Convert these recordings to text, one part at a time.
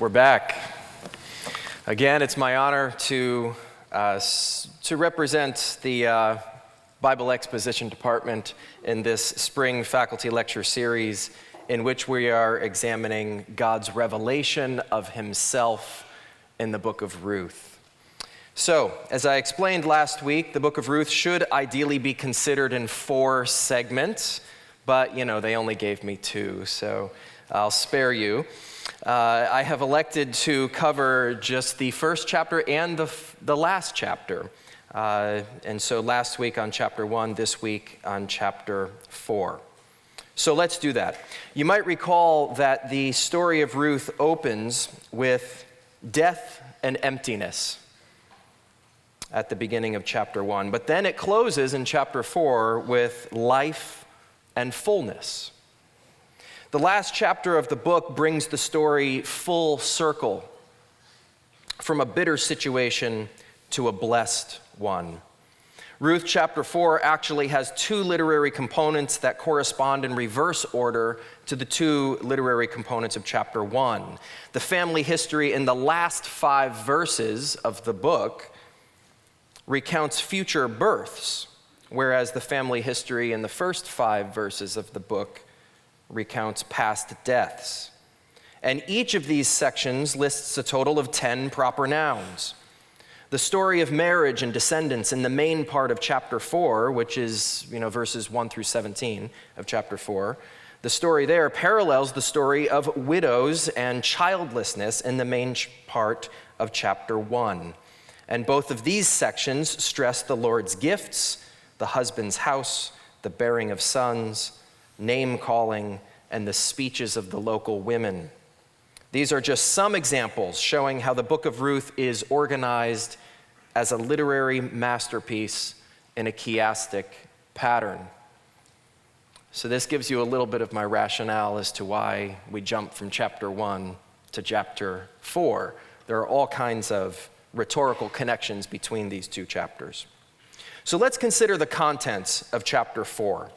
We're back. Again, it's my honor to represent the Bible Exposition Department in this spring faculty lecture series in which we are examining God's revelation of himself in the book of Ruth. So, as I explained last week, the book of Ruth should ideally be considered in 4 segments, but they only gave me 2, so I'll spare you. I have elected to cover just the first chapter and the last chapter. And so last week on chapter 1, this week on chapter 4. So let's do that. You might recall that the story of Ruth opens with death and emptiness at the beginning of chapter 1. But then it closes in chapter 4 with life and fullness. The last chapter of the book brings the story full circle from a bitter situation to a blessed one. Ruth chapter 4 actually has 2 literary components that correspond in reverse order to the 2 literary components of chapter 1. The family history in the last 5 verses of the book recounts future births, whereas the family history in the first 5 verses of the book recounts past deaths. And each of these sections lists a total of 10 proper nouns. The story of marriage and descendants in the main part of chapter 4, which is, verses 1 through 17 of chapter 4, the story there parallels the story of widows and childlessness in the main part of chapter 1. And both of these sections stress the Lord's gifts, the husband's house, the bearing of sons, name-calling, and the speeches of the local women. These are just some examples showing how the book of Ruth is organized as a literary masterpiece in a chiastic pattern. So this gives you a little bit of my rationale as to why we jump from chapter 1 to chapter 4. There are all kinds of rhetorical connections between these 2 chapters. So let's consider the contents of chapter 4.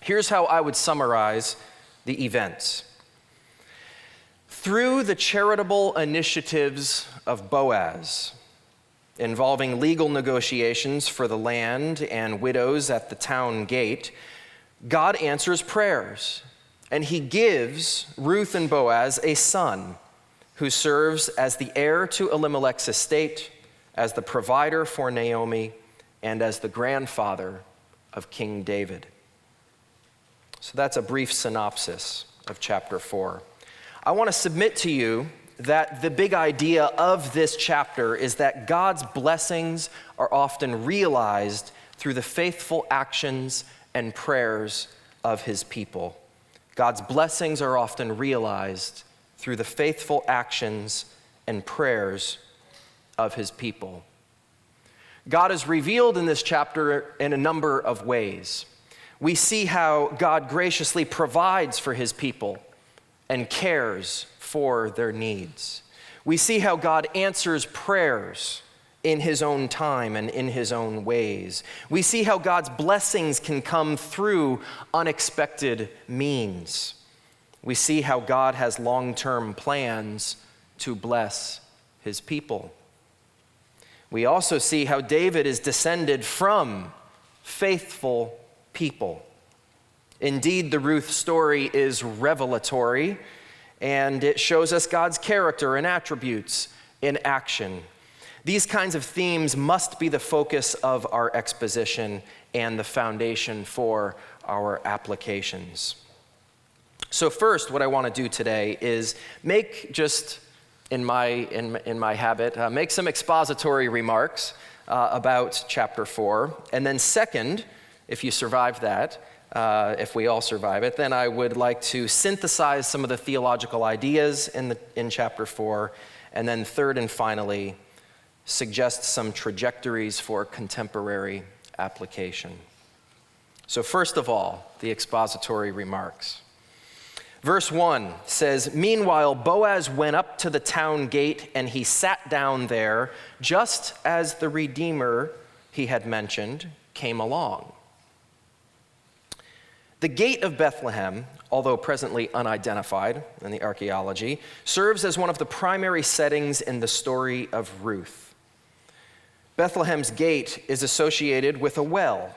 Here's how I would summarize the events. Through the charitable initiatives of Boaz, involving legal negotiations for the land and widows at the town gate, God answers prayers, and he gives Ruth and Boaz a son who serves as the heir to Elimelech's estate, as the provider for Naomi, and as the grandfather of King David. So that's a brief synopsis of chapter 4. I want to submit to you that the big idea of this chapter is that God's blessings are often realized through the faithful actions and prayers of his people. God's blessings are often realized through the faithful actions and prayers of his people. God is revealed in this chapter in a number of ways. We see how God graciously provides for his people and cares for their needs. We see how God answers prayers in his own time and in his own ways. We see how God's blessings can come through unexpected means. We see how God has long-term plans to bless his people. We also see how David is descended from faithful people. Indeed, the Ruth story is revelatory, and it shows us God's character and attributes in action. These kinds of themes must be the focus of our exposition and the foundation for our applications. So first, what I want to do today is make just in my habit, make some expository remarks about chapter 4, and then second, if you survive that, if we all survive it, then I would like to synthesize some of the theological ideas in chapter 4, and then third and finally, suggest some trajectories for contemporary application. So first of all, the expository remarks. Verse 1 says, "Meanwhile, Boaz went up to the town gate, and he sat down there, just as the Redeemer he had mentioned came along." The gate of Bethlehem although presently unidentified in the archaeology, serves as one of the primary settings in the story of Ruth. Bethlehem's gate is associated with a well,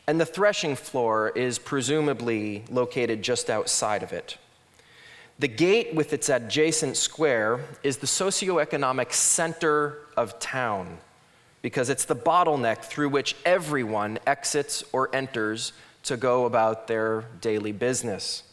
and the threshing floor is presumably located just outside of it. The gate with its adjacent square is the socioeconomic center of town because it's the bottleneck through which everyone exits or enters to go about their daily business.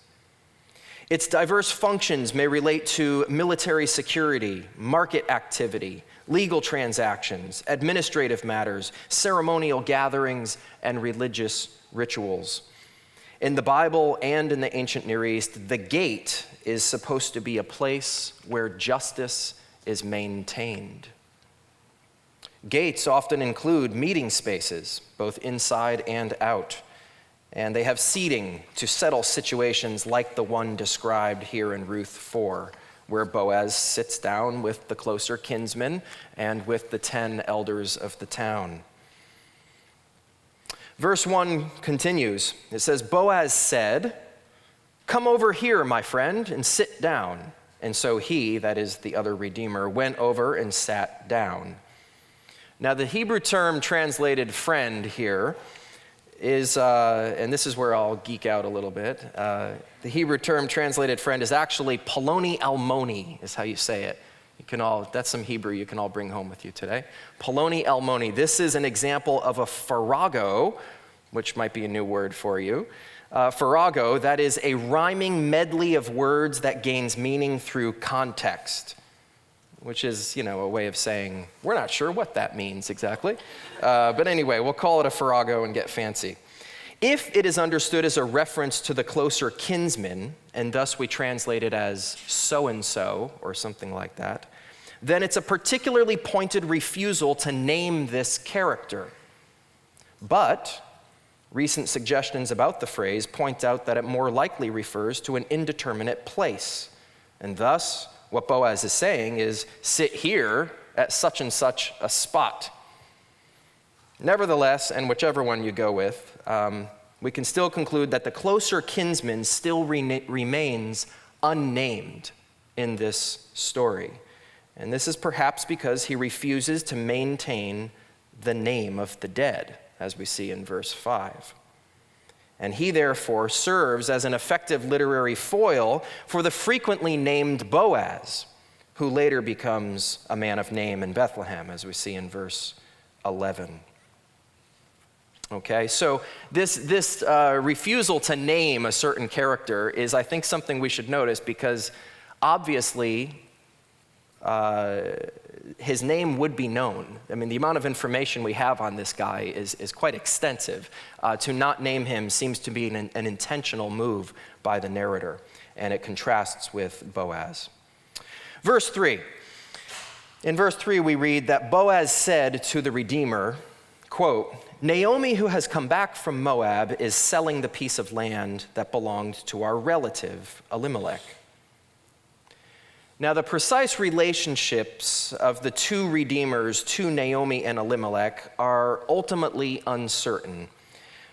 Its diverse functions may relate to military security, market activity, legal transactions, administrative matters, ceremonial gatherings, and religious rituals. In the Bible and in the ancient Near East, the gate is supposed to be a place where justice is maintained. Gates often include meeting spaces, both inside and out, and they have seating to settle situations like the one described here in Ruth 4, where Boaz sits down with the closer kinsmen and with the 10 elders of the town. Verse 1 continues. It says, Boaz said, "Come over here, my friend, and sit down." And so he, that is the other redeemer, went over and sat down. Now the Hebrew term translated friend here is, and this is where I'll geek out a little bit, the Hebrew term translated friend is actually Poloni Almoni, is how you say it. You can all, that's some Hebrew you can all bring home with you today. Poloni Almoni. This is an example of a farrago, which might be a new word for you. Farrago, that is a rhyming medley of words that gains meaning through context, which is, a way of saying, we're not sure what that means exactly. But anyway, we'll call it a farrago and get fancy. If it is understood as a reference to the closer kinsman, and thus we translate it as so-and-so or something like that, then it's a particularly pointed refusal to name this character. But recent suggestions about the phrase point out that it more likely refers to an indeterminate place. And thus, what Boaz is saying is, sit here at such and such a spot. Nevertheless, and whichever one you go with, we can still conclude that the closer kinsman still remains unnamed in this story. And this is perhaps because he refuses to maintain the name of the dead, as we see in verse 5. And he therefore serves as an effective literary foil for the frequently named Boaz, who later becomes a man of name in Bethlehem, as we see in verse 11. Okay, so this refusal to name a certain character is, I think, something we should notice because obviously his name would be known. I mean, the amount of information we have on this guy is quite extensive. To not name him seems to be an intentional move by the narrator, and it contrasts with Boaz. Verse 3. In verse 3, we read that Boaz said to the Redeemer, quote, "Naomi, who has come back from Moab, is selling the piece of land that belonged to our relative, Elimelech." Now, the precise relationships of the two redeemers to Naomi and Elimelech are ultimately uncertain.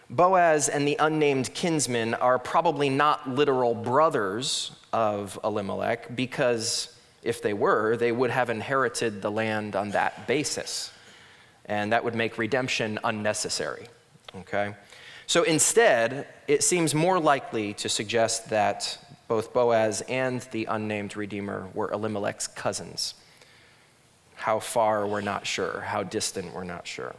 Boaz and the unnamed kinsman are probably not literal brothers of Elimelech because if they were, they would have inherited the land on that basis. And that would make redemption unnecessary, okay? So instead, it seems more likely to suggest that both Boaz and the unnamed redeemer were Elimelech's cousins. How far, we're not sure. How distant, we're not sure.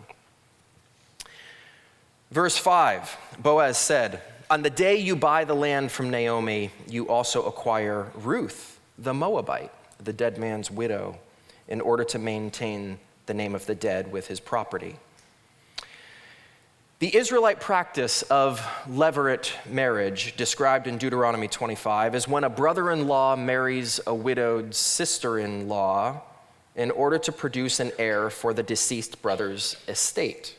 Verse 5, Boaz said, "On the day you buy the land from Naomi, you also acquire Ruth, the Moabite, the dead man's widow, in order to maintain the name of the dead with his property." The Israelite practice of Levirate marriage, described in Deuteronomy 25, is when a brother-in-law marries a widowed sister-in-law in order to produce an heir for the deceased brother's estate.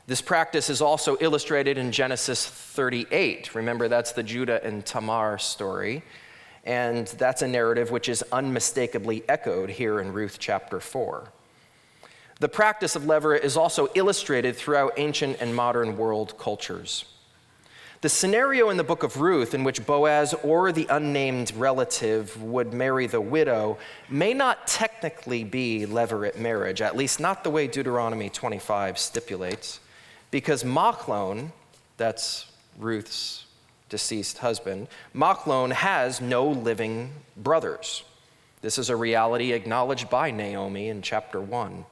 This practice is also illustrated in Genesis 38. Remember, that's the Judah and Tamar story, and that's a narrative which is unmistakably echoed here in Ruth chapter 4. The practice of levirate is also illustrated throughout ancient and modern world cultures. The scenario in the book of Ruth in which Boaz or the unnamed relative would marry the widow may not technically be Levirate marriage, at least not the way Deuteronomy 25 stipulates, because Machlon, that's Ruth's deceased husband, Machlon has no living brothers. This is a reality acknowledged by Naomi in chapter 1.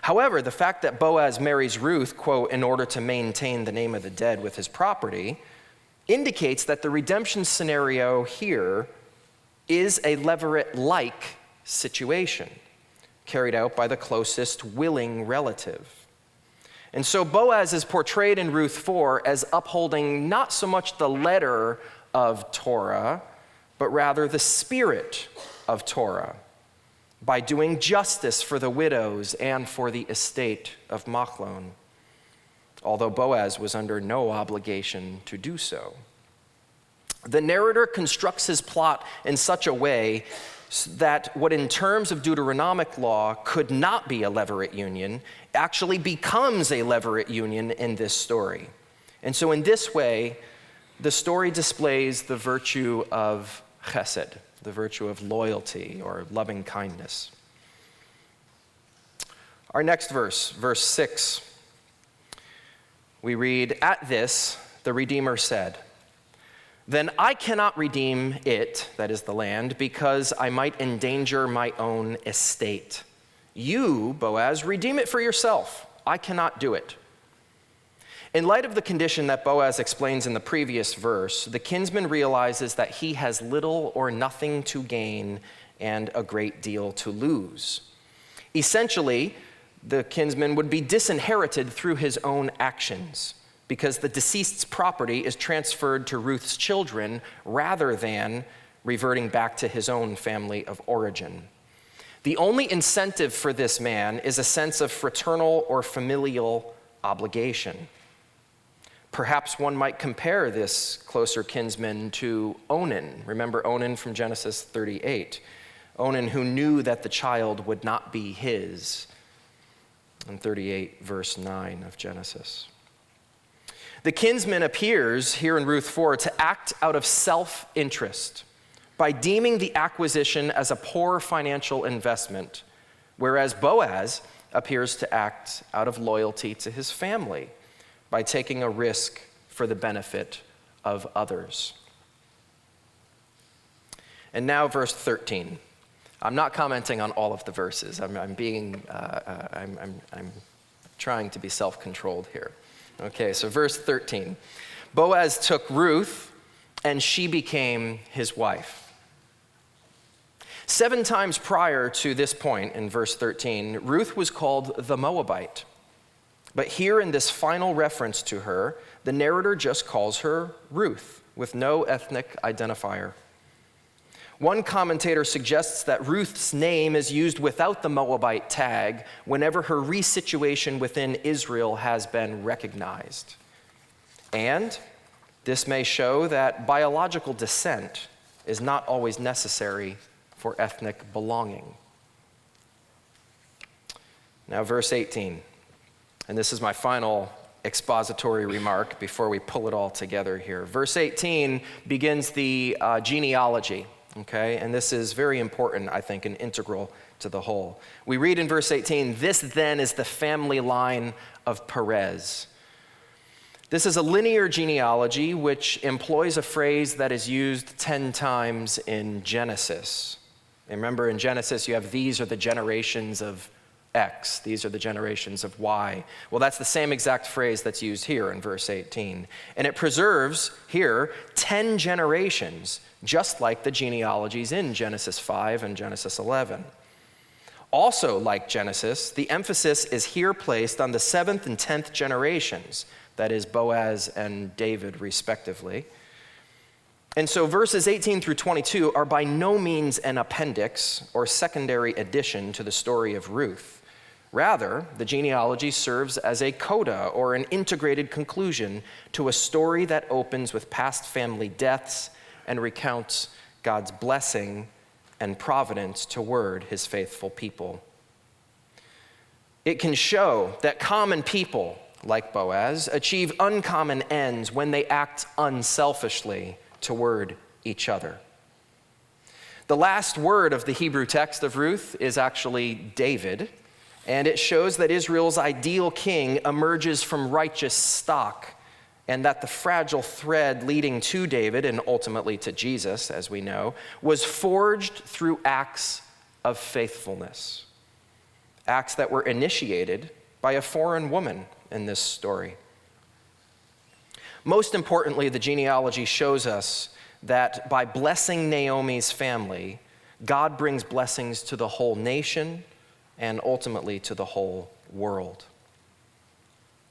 However, the fact that Boaz marries Ruth, quote, in order to maintain the name of the dead with his property, indicates that the redemption scenario here is a Levirate-like situation, carried out by the closest willing relative. And so Boaz is portrayed in Ruth 4 as upholding not so much the letter of Torah, but rather the spirit of Torah, by doing justice for the widows and for the estate of Machlon, although Boaz was under no obligation to do so. The narrator constructs his plot in such a way that what in terms of Deuteronomic law could not be a Levirate union actually becomes a Levirate union in this story. And so in this way, the story displays the virtue of chesed, the virtue of loyalty or loving kindness. Our next verse, verse 6, we read, "At this, the Redeemer said, 'Then I cannot redeem it,' that is the land, 'because I might endanger my own estate. You, Boaz, redeem it for yourself. I cannot do it.'" In light of the condition that Boaz explains in the previous verse, the kinsman realizes that he has little or nothing to gain and a great deal to lose. Essentially, the kinsman would be disinherited through his own actions because the deceased's property is transferred to Ruth's children rather than reverting back to his own family of origin. The only incentive for this man is a sense of fraternal or familial obligation. Perhaps one might compare this closer kinsman to Onan. Remember Onan from Genesis 38. Onan, who knew that the child would not be his, in 38 verse 9 of Genesis. The kinsman appears here in Ruth 4 to act out of self-interest by deeming the acquisition as a poor financial investment, whereas Boaz appears to act out of loyalty to his family by taking a risk for the benefit of others. And now verse 13. I'm not commenting on all of the verses. I'm trying to be self-controlled here. Okay, so verse 13. Boaz took Ruth, and she became his wife. 7 times prior to this point in verse 13, Ruth was called the Moabite. But here in this final reference to her, the narrator just calls her Ruth with no ethnic identifier. One commentator suggests that Ruth's name is used without the Moabite tag whenever her resituation within Israel has been recognized. And this may show that biological descent is not always necessary for ethnic belonging. Now, verse 18. And this is my final expository remark before we pull it all together here. Verse 18 begins the genealogy, okay? And this is very important, I think, and integral to the whole. We read in verse 18, "This then is the family line of Perez." This is a linear genealogy which employs a phrase that is used 10 times in Genesis. And remember, in Genesis, you have these are the generations of X, these are the generations of Y. Well, that's the same exact phrase that's used here in verse 18. And it preserves here 10 generations, just like the genealogies in Genesis 5 and Genesis 11. Also, like Genesis, the emphasis is here placed on the 7th and 10th generations, that is Boaz and David, respectively. And so verses 18 through 22 are by no means an appendix or secondary addition to the story of Ruth. Rather, the genealogy serves as a coda or an integrated conclusion to a story that opens with past family deaths and recounts God's blessing and providence toward his faithful people. It can show that common people like Boaz, achieve uncommon ends when they act unselfishly toward each other. The last word of the Hebrew text of Ruth is actually David, and it shows that Israel's ideal king emerges from righteous stock, and that the fragile thread leading to David, and ultimately to Jesus, as we know, was forged through acts of faithfulness. Acts that were initiated by a foreign woman in this story. Most importantly, the genealogy shows us that by blessing Naomi's family, God brings blessings to the whole nation and ultimately to the whole world.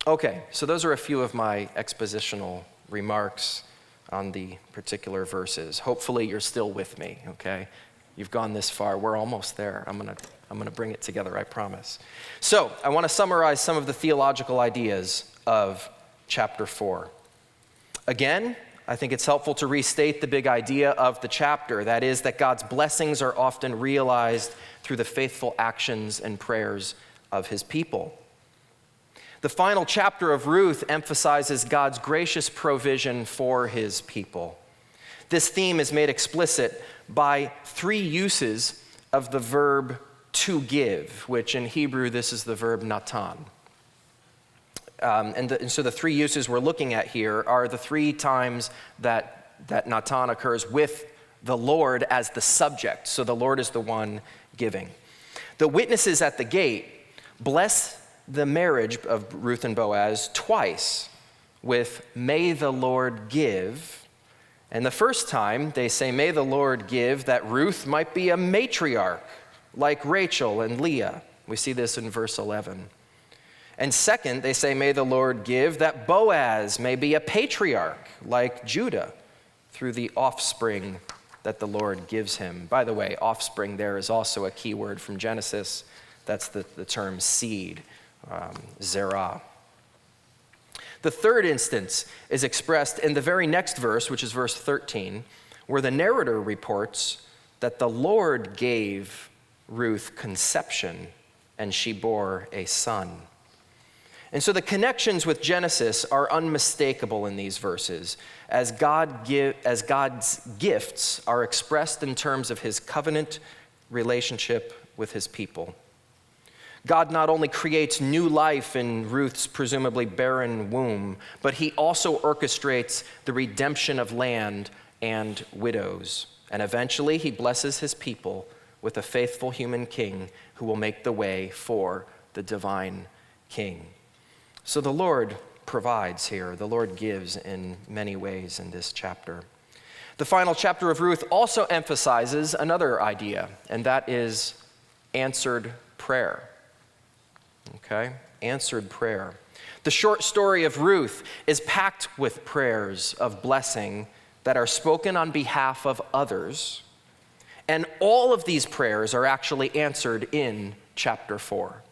Okay, so those are a few of my expositional remarks on the particular verses. Hopefully you're still with me, okay? You've gone this far. We're almost there. I'm gonna bring it together, I promise. So I want to summarize some of the theological ideas of chapter 4. Again, I think it's helpful to restate the big idea of the chapter. That is that God's blessings are often realized through the faithful actions and prayers of his people. The final chapter of Ruth emphasizes God's gracious provision for his people. This theme is made explicit by 3 uses of the verb to give, which in Hebrew, this is the verb natan. And so the 3 uses we're looking at here are the 3 times that natan occurs with the Lord as the subject. So the Lord is the one giving. The witnesses at the gate bless the marriage of Ruth and Boaz twice with "May the Lord give." And the first time they say, "May the Lord give that Ruth might be a matriarch like Rachel and Leah." We see this in verse 11. And second, they say, "May the Lord give that Boaz may be a patriarch like Judah through the offspring that the Lord gives him." By the way, offspring there is also a key word from Genesis. That's the term seed, zerah. The third instance is expressed in the very next verse, which is verse 13, where the narrator reports that the Lord gave Ruth conception and she bore a son. And so the connections with Genesis are unmistakable in these verses, as God's gifts are expressed in terms of his covenant relationship with his people. God not only creates new life in Ruth's presumably barren womb, but he also orchestrates the redemption of land and widows. And eventually he blesses his people with a faithful human king who will make the way for the divine king. So the Lord provides here. The Lord gives in many ways in this chapter. The final chapter of Ruth also emphasizes another idea, and that is answered prayer. Okay? Answered prayer. The short story of Ruth is packed with prayers of blessing that are spoken on behalf of others, and all of these prayers are actually answered in chapter 4.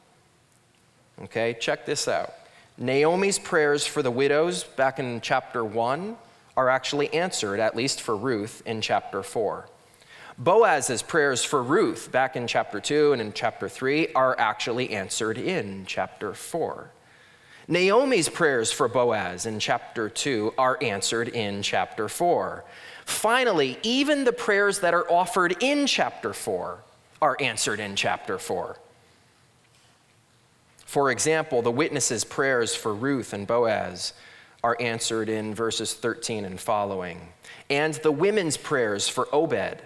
Okay? Check this out. Naomi's prayers for the widows back in chapter 1 are actually answered, at least for Ruth, in chapter 4. Boaz's prayers for Ruth back in chapter 2 and in chapter 3 are actually answered in chapter 4. Naomi's prayers for Boaz in chapter 2 are answered in chapter 4. Finally, even the prayers that are offered in chapter 4 are answered in chapter 4. For example, the witnesses' prayers for Ruth and Boaz are answered in verses 13 and following. And the women's prayers for Obed,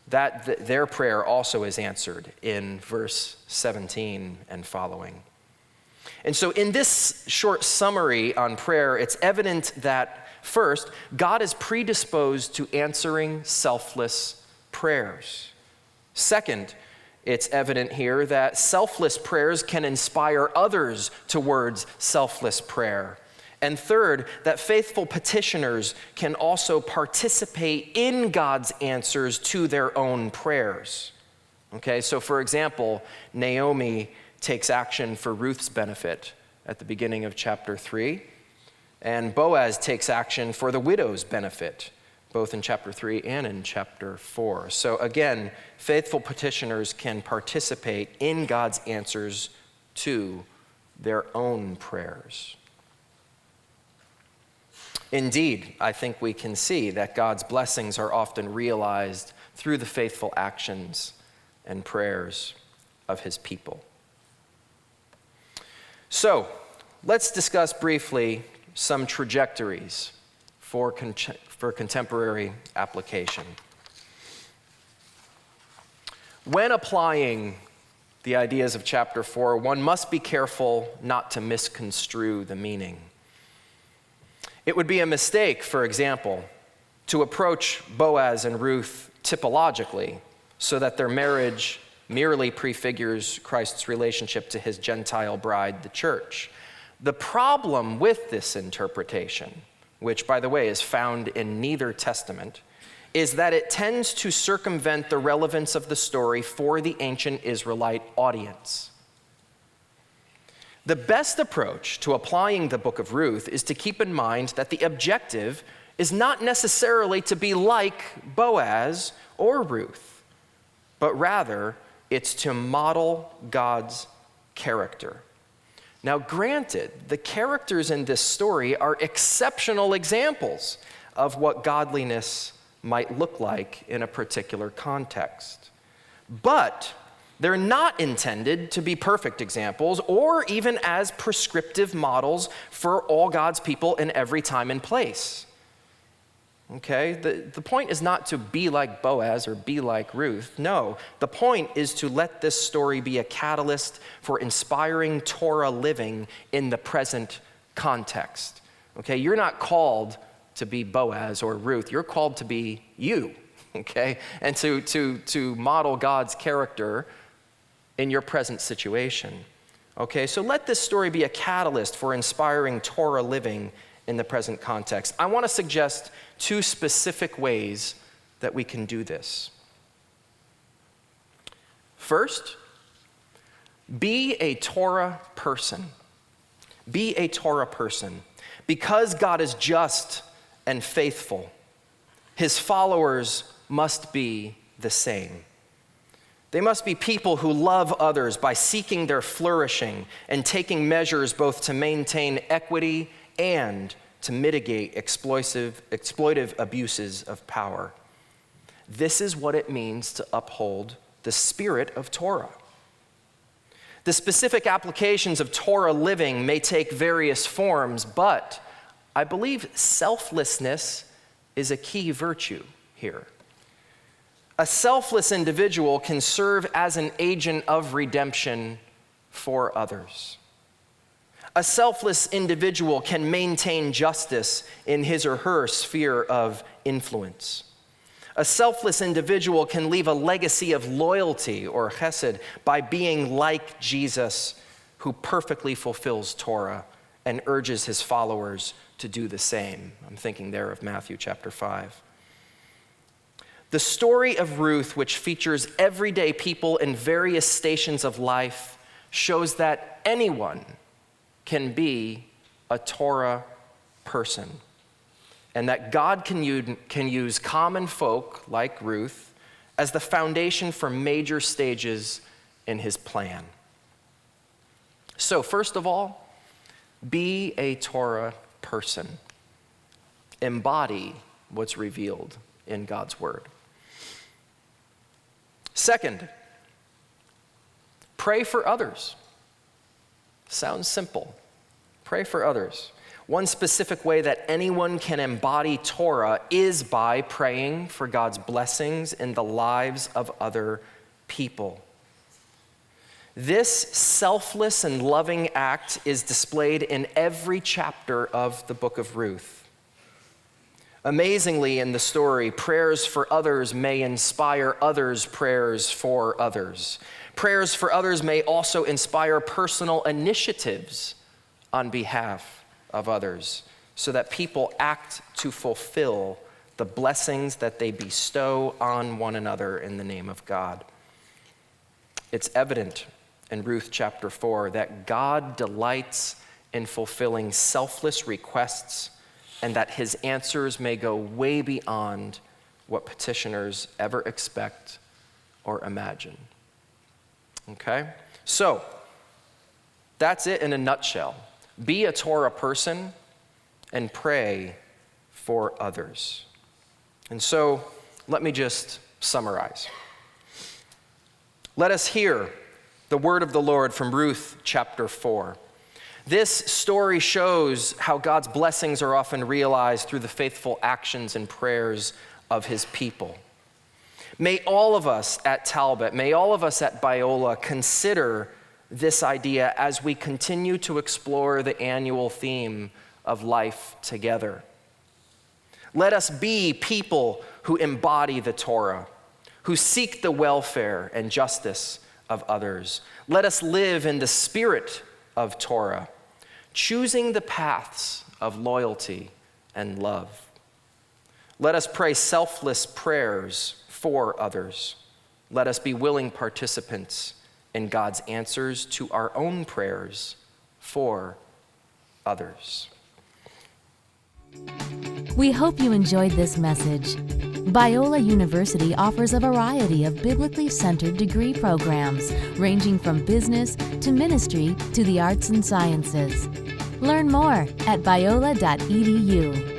their prayer also is answered in verse 17 and following. And so in this short summary on prayer, it's evident that first, God is predisposed to answering selfless prayers. Second, it's evident here that selfless prayers can inspire others towards selfless prayer. And third, that faithful petitioners can also participate in God's answers to their own prayers. Okay, so for example, Naomi takes action for Ruth's benefit at the beginning of chapter 3, and Boaz takes action for the widow's benefit, both in chapter 3 and in chapter 4. So again, faithful petitioners can participate in God's answers to their own prayers. Indeed, I think we can see that God's blessings are often realized through the faithful actions and prayers of his people. So, let's discuss briefly some trajectories for contemporary application. When applying the ideas of chapter 4, one must be careful not to misconstrue the meaning. It would be a mistake, for example, to approach Boaz and Ruth typologically so that their marriage merely prefigures Christ's relationship to his Gentile bride, the church. The problem with this interpretation, which, by the way, is found in neither testament, is that it tends to circumvent the relevance of the story for the ancient Israelite audience. The best approach to applying the book of Ruth is to keep in mind that the objective is not necessarily to be like Boaz or Ruth, but rather it's to model God's character. Now, granted, the characters in this story are exceptional examples of what godliness might look like in a particular context. But they're not intended to be perfect examples or even as prescriptive models for all God's people in every time and place. Okay? The point is not to be like Boaz or be like Ruth. No, the point is to let this story be a catalyst for inspiring Torah living in the present context. Okay? You're not called to be Boaz or Ruth. You're called to be you, okay? And to model God's character in your present situation. Okay, so let this story be a catalyst for inspiring Torah living in the present context. I want to suggest two specific ways that we can do this. First, be a Torah person. Be a Torah person. Because God is just and faithful, his followers must be the same. They must be people who love others by seeking their flourishing and taking measures both to maintain equity and to mitigate exploitive abuses of power. This is what it means to uphold the spirit of Torah. The specific applications of Torah living may take various forms, but I believe selflessness is a key virtue here. A selfless individual can serve as an agent of redemption for others. A selfless individual can maintain justice in his or her sphere of influence. A selfless individual can leave a legacy of loyalty or chesed by being like Jesus, who perfectly fulfills Torah and urges his followers to do the same. I'm thinking there of Matthew chapter 5. The story of Ruth, which features everyday people in various stations of life, shows that anyone can be a Torah person, and that God can use common folk like Ruth as the foundation for major stages in his plan. So, first of all, be a Torah person. Embody what's revealed in God's word. Second, pray for others. Sounds simple. Pray for others. One specific way that anyone can embody Torah is by praying for God's blessings in the lives of other people. This selfless and loving act is displayed in every chapter of the book of Ruth. Amazingly, in the story, prayers for others may inspire others' prayers for others. Prayers for others may also inspire personal initiatives on behalf of others, so that people act to fulfill the blessings that they bestow on one another in the name of God. It's evident in Ruth chapter 4 that God delights in fulfilling selfless requests, and that his answers may go way beyond what petitioners ever expect or imagine. Okay? So, That's it in a nutshell. Be a Torah person and pray for others. And so, let me just summarize. Let us hear the word of the Lord from Ruth chapter 4. This story shows how God's blessings are often realized through the faithful actions and prayers of his people. May all of us at Talbot, may all of us at Biola consider this idea as we continue to explore the annual theme of life together. Let us be people who embody the Torah, who seek the welfare and justice of others. Let us live in the spirit of Torah, choosing the paths of loyalty and love. Let us pray selfless prayers for others. Let us be willing participants in God's answers to our own prayers for others. We hope you enjoyed this message. Biola University offers a variety of biblically centered degree programs, ranging from business to ministry to the arts and sciences. Learn more at biola.edu.